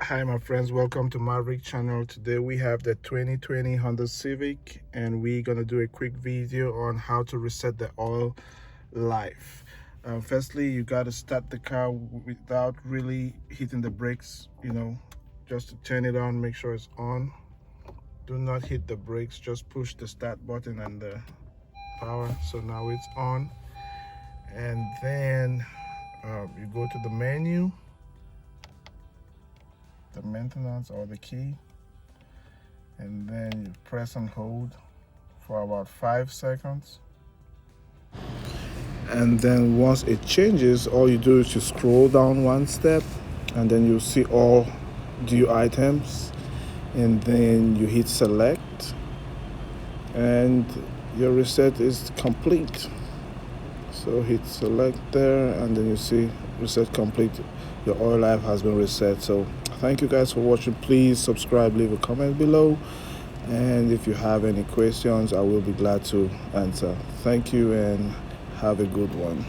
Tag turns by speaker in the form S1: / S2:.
S1: Hi my friends, welcome to Maverick channel. Today we have the 2020 Honda Civic and we're gonna do a quick video on how to reset the oil life. Firstly, you got to start the car without really hitting the brakes, just to turn it on, make sure it's on. Do not hit the brakes, just push the start button and the power. So now it's on, and then you go to the menu, the maintenance or the key, and then you press and hold for about 5 seconds, and then once it changes, all you do is to scroll down one step and then you'll see all due items, and then you hit select and your reset is complete. So hit select there and then you see reset complete. Your oil life has been reset. So thank you guys for watching. Please subscribe, leave a comment below, and if you have any questions I will be glad to answer. Thank you and have a good one.